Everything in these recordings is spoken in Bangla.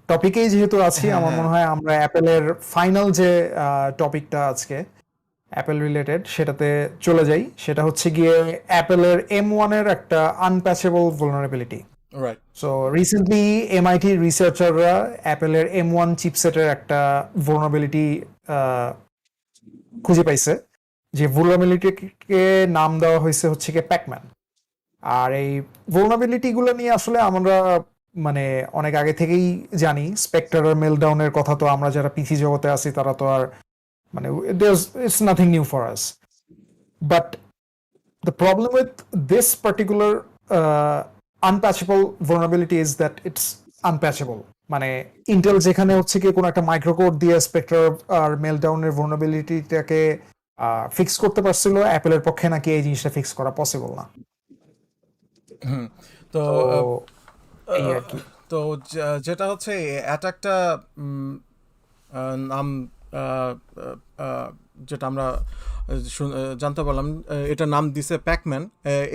টপিকেই যেহেতু আছি, হ্যাঁ আমার হ্যাঁ মনে হয় আমরা অ্যাপেলের ফাইনাল যে টপিকটা আজকে অ্যাপেল রিলেটেড সেটাতে চলে যাই। সেটা হচ্ছে গিয়ে অ্যাপেলের M1 এর একটা unpatchable vulnerability। Right so recently MIT রিসার্চাররা অ্যাপেলের M1 চিপসেটের একটা vulnerability খুঁজে পাইছে, যে vulnerabilityকে নাম দেওয়া হয়েছে হচ্ছে গিয়ে প্যাকম্যান। আর এই vulnerability গুলো নিয়ে আসলে আমরা মানে অনেক আগে থেকেই জানি। স্পেক্টার আর মেলডাউনের কথা তো আমরা যারা পিসি জগতে আছি তারা তো আর মানে it's nothing new for us. But the problem with this particular unpatchable vulnerability is that it's unpatchable. মানে ইন্টেল যেখানে হচ্ছে কি কোনো একটা মাইক্রোকোড দিয়ে স্পেক্ট্রার আর মেলডাউনের vulnerabilityটাকে ফিক্স করতে পারছিল, অ্যাপেলের পক্ষে নাকি এই জিনিসটা ফিক্স করা পসিবল না। হুম তো তো আহ, এই আহ, আর কি। তো যেটা হচ্ছে অ্যাটাকটা নাম আহ, আহ, আহ, যেটা আমরা জানতে পারলাম, এটা নাম দিছে প্যাকম্যান।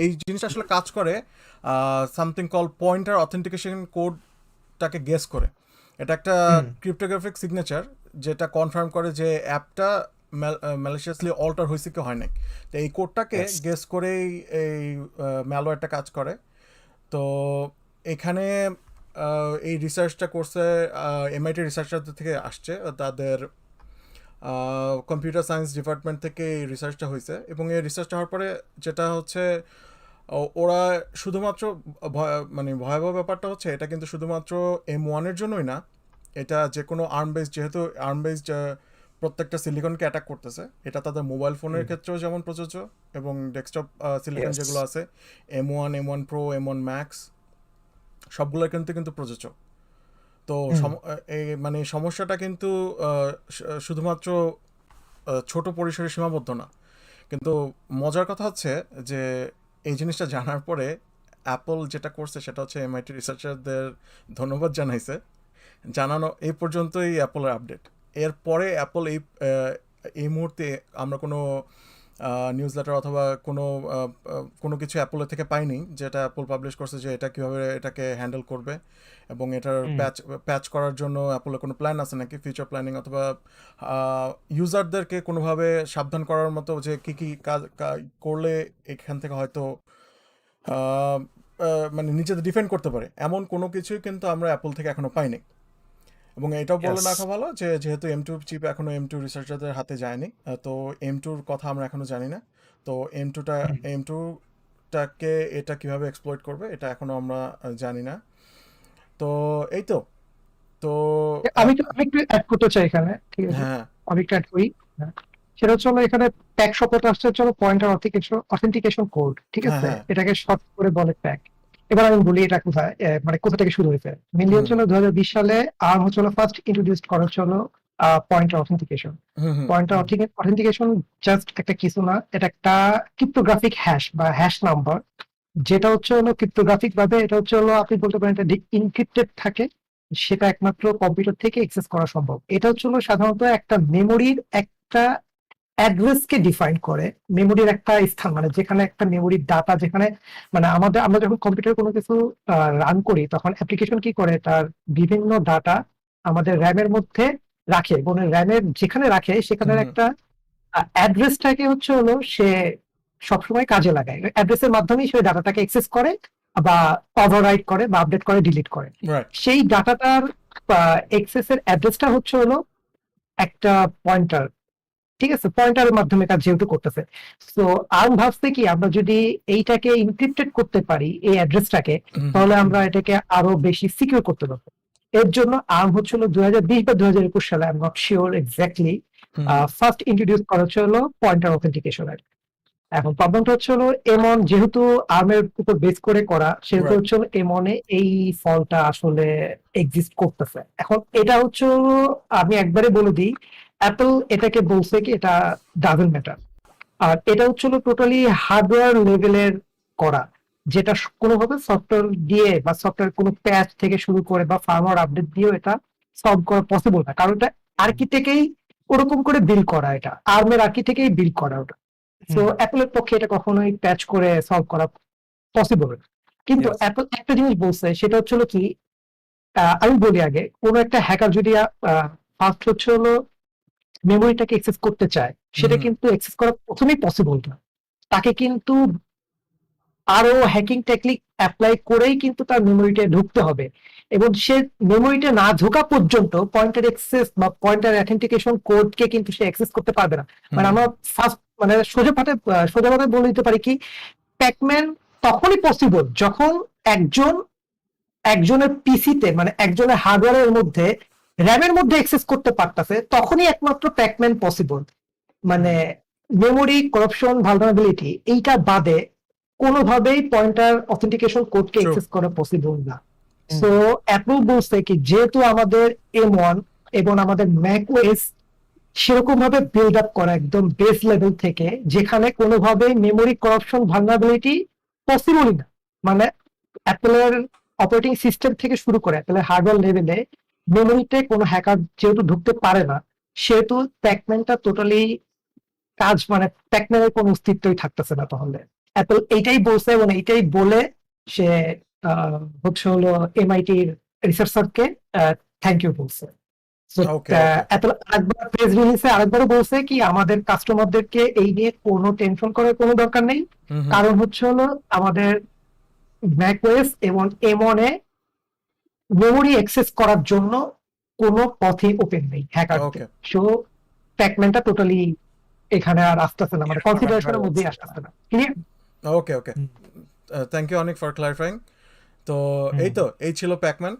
এই জিনিসটা আসলে কাজ করে সামথিং কল পয়েন্টার অথেন্টিকেশন কোডটাকে গেস করে। এটা একটা হুম। ক্রিপ্টোগ্রাফিক সিগনেচার যেটা কনফার্ম করে যে অ্যাপটা ম্যালিশিয়াসলি অল্টার হয়েছে কি হয় নাই। তো এই কোডটাকে Yes. গেস করেই এই ম্যালওয়্যারটা কাজ করে। তো এখানে এই রিসার্চটা করছে এমআইটি রিসার্চারদের থেকে আসছে, তাদের কম্পিউটার সায়েন্স ডিপার্টমেন্ট থেকে এই রিসার্চটা হয়েছে। এবং এই রিসার্চটা হওয়ার পরে যেটা হচ্ছে ওরা শুধুমাত্র মানে ভয়াবহ ব্যাপারটা হচ্ছে এটা কিন্তু শুধুমাত্র M1-এর জন্যই না, এটা যে কোনো আর্ম বেসড, যেহেতু আর্ম বেসড প্রত্যেকটা সিলিকনকে অ্যাটাক করতেছে, এটা তাদের মোবাইল ফোনের ক্ষেত্রেও যেমন প্রযোজ্য, এবং ডেস্কটপ সিলিকন Yes. যেগুলো আছে M1 প্রো M1 ম্যাক্স সবগুলোর কিন্তু কিন্তু প্রযোজ্য। তো হুম। মানে সমস্যাটা কিন্তু শুধুমাত্র ছোট পরিসরে সীমাবদ্ধ না। কিন্তু মজার কথা হচ্ছে যে এই জিনিসটা জানার পরে অ্যাপল যেটা করছে সেটা হচ্ছে এমআইটি রিসার্চারদের ধন্যবাদ জানাইছে। জানানো এই পর্যন্তই অ্যাপলের আপডেট। এরপরে অ্যাপল এই মুহূর্তে আমরা কোনো নিউজ লেটার অথবা কোনো কিছু অ্যাপলের থেকে পাইনি যেটা অ্যাপল পাবলিশ করছে যে এটা কীভাবে এটাকে হ্যান্ডেল করবে, এবং এটার হুম। প্যাচ করার জন্য অ্যাপলের কোনো প্ল্যান আছে নাকি, ফিউচার প্ল্যানিং, অথবা ইউজারদেরকে কোনোভাবে সাবধান করার মতো যে কী কী কাজ করলে এখান থেকে হয়তো আহ, মানে নিজেদের ডিফেন্ড করতে পারে, এমন কোনো কিছুই কিন্তু আমরা অ্যাপল থেকে এখনো পাইনি। এবং এটাও বলে Yes. রাখা ভালো যে যেহেতু M2 চিপ এখনো M2 রিসার্চারদের হাতে যায়নি, তো M2-র কথা আমরা এখনো জানি না। তো হুম। M2টাকে এটা কিভাবে এক্সপ্লয়েট করবে এটা এখনো আমরা জানি না। তো এই তো তো আমি একটু অ্যাড করতে চাই এখানে, ঠিক আছে? হ্যাঁ আমি একটু অ্যাড করি। হ্যাঁ। সেটা হচ্ছে হলো এখানে প্যাক শব্দটা আসছে হচ্ছে পয়েন্টার অথেন্টিকেশন কোড, ঠিক হ্যাঁ আছে? হ্যাঁ এটাকে শর্ট করে বলে প্যাক। এবার আমি বলি এটা কোথায় মানে কোথা থেকে শুরু হয়েছে। মেনলি হুম হচ্ছে হলো 2020 সালে আর্ম হচ্ছে হলো ফার্স্ট ইন্ট্রোডিউস করা হচ্ছে হলো পয়েন্টার অথেন্টিকেশন। হুম হুম পয়েন্টার অথেন্টিকেশন জাস্ট একটা কিছু না, এটা একটা ক্রিপ্টোগ্রাফিক হ্যাশ বা হ্যাশ নাম্বার, যেটা হচ্ছে হলো ক্রিপ্টোগ্রাফিক ভাবে এটা হচ্ছে হলো আপনি বলতে পারেন এটা ইনক্রিপ্টেড থাকে, সেটা একমাত্র কম্পিউটার থেকে অ্যাক্সেস করা সম্ভব। এটা হচ্ছে হলো সাধারণত একটা মেমোরির একটা অ্যাড্রেসকে ডিফাইন করে। মেমোরির একটা স্থান, মানে যেখানে একটা মেমোরির ডাটা, যেখানে মানে আমরা যখন কম্পিউটার কোনো কিছু রান করি তখন অ্যাপ্লিকেশন কি করে তার বিভিন্ন ডাটা আমাদের র্যামের মধ্যে রাখে, এবং র্যামের যেখানে রাখে হুম সেখানের হুম একটা অ্যাড্রেসটাকে হচ্ছে হলো সে সবসময় কাজে লাগায়। অ্যাড্রেসের মাধ্যমেই সে ডাটাটাকে অ্যাক্সেস করে বা ওভাররাইট করে বা আপডেট করে ডিলিট করে। রাইট সেই ডাটাটার এক্সেসের অ্যাড্রেসটা হচ্ছে হলো একটা পয়েন্টার, ঠিক আছে? পয়েন্টারের মাধ্যমে কাজ যেহেতু করতেছে, তো আর্ম ভাবছে কি আমরা যদি এইটাকে ইনক্রিপ্টেড করতে পারি এই অ্যাড্রেসটাকে, হুম হুম তাহলে আমরা এটাকে আরো বেশি সিকিউর করতে পারবো। এর জন্য আর্ম হচ্ছিল 2020 বা 2021 সালে, I am not sure exactly, hmm hmm first introduce করা হচ্ছিল পয়েন্টার অথেন্টিকেশন। এখন প্রবলেমটা হচ্ছে হলো এমন যেহেতু আর্মের উপর বেস করে করা, সেহেতু রাইট হচ্ছে হলো এমনে এই ফলটা আসলে এক্সিস্ট করতেছে। এখন এটা হচ্ছে হলো, আমি একবারে বলে দিই, অ্যাপল এটাকে বলছে কি এটা ডাজন্ট ম্যাটার। আর এটা হচ্ছে হলো টোটালি হার্ডওয়্যার লেভেলের করা, যেটা কোনোভাবে সফটওয়্যার দিয়ে বা সফটওয়্যার কোনো প্যাচ থেকে শুরু করে বা ফার্মওয়্যার আপডেট দিয়েও এটা সলভ করা পসিবল না, কারণ এটা আর্কি থেকেই ওরকম করে বিল করা, এটা আর্মের আর্কি থেকেই বিল করা ওটা। সো হুম। অ্যাপলের পক্ষে এটা কখনোই প্যাচ করে সলভ করা পসিবল না। কিন্তু Yes. অ্যাপল একটা জিনিস বলছে, সেটা হচ্ছে হলো কি আমি বলি আগে, কোন একটা হ্যাকার যদি ফার্স্ট হচ্ছে হলো মেমোরিটাকে অ্যাক্সেস করতে চায়, সেটা হুম কিন্তু অ্যাক্সেস করা প্রথমেই পসিবল না। তাকে কিন্তু আরো হ্যাকিং টেকনিক অ্যাপ্লাই করেই কিন্তু তার মেমোরিতে ঢুকতে হবে, এবং সে মেমোরিতে না ঢোকা পর্যন্ত পয়েন্টার অ্যাক্সেস বা পয়েন্টার অথেন্টিকেশন কোডকে কিন্তু সে অ্যাক্সেস করতে পারবে না। মানে হুম আমরা ফার্স্ট মানে সোজা ভাবে বলে দিতে পারি কি, প্যাকম্যান তখনই পসিবল যখন একজন একজনের পিসিতে, মানে একজনের হার্ডওয়্যারের মধ্যে র্যামের মধ্যে অ্যাক্সেস করতে পারতেছে, তখনই একমাত্র প্যাকম্যান পসিবল। মানে মেমোরি করাপশন ভালনারেবিলিটি এইটা বাদে কোনোভাবেই পয়েন্টার অথেন্টিকেশন কোডকে ট্রু অ্যাক্সেস করা পসিবল না। হুম। সো অ্যাপল বলছে কি, যেহেতু আমাদের M1 এবং আমাদের ম্যাক ওএস সেরকম ভাবে বিল্ড আপ করা একদম বেস লেভেল থেকে, যেখানে কোনোভাবেই মেমোরি করাপশন ভালনারেবিলিটি পসিবলই না। মানে অ্যাপেলের অপারেটিং সিস্টেম থেকে শুরু করে অ্যাপেলের হার্ডওয়্যার লেভেলে মেমোরিতে কোনো হ্যাকার যেহেতু ঢুকতে পারে না, সেহেতু প্যাকম্যানটা টোটালি কাজ, মানে প্যাকম্যানের কোনো অস্তিত্বই থাকতেছে না। তাহলে অ্যাপল এইটাই বলছে, এবং এইটাই বলে সে হচ্ছে হলো MIT-র রিসার্চারকে থ্যাংক ইউ বলছে। ওকে ওকে অ্যাপল আরেকবার প্রেস রিলিজে আরেকবারও বলছে কি, আমাদের কাস্টমারদেরকে এই নিয়ে কোনো টেনশন করার কোনো দরকার নেই, হুম হুম কারণ হচ্ছে হলো আমাদের ম্যাকওএস এবং M1 এ মেমোরি অ্যাক্সেস করার জন্য কোনো পথই ওপেন নেই হ্যাকারদের। ওকে সো প্যাকম্যানটা টোটালি এখানে আর আসতেছে না, মানে কনসিডারেশনের মধ্যেই আসতেছে না। Clear? Okay okay hmm, thank you অনেক ফর ক্লারিফাইং। তো হুম। এই ছিল প্যাকম্যান।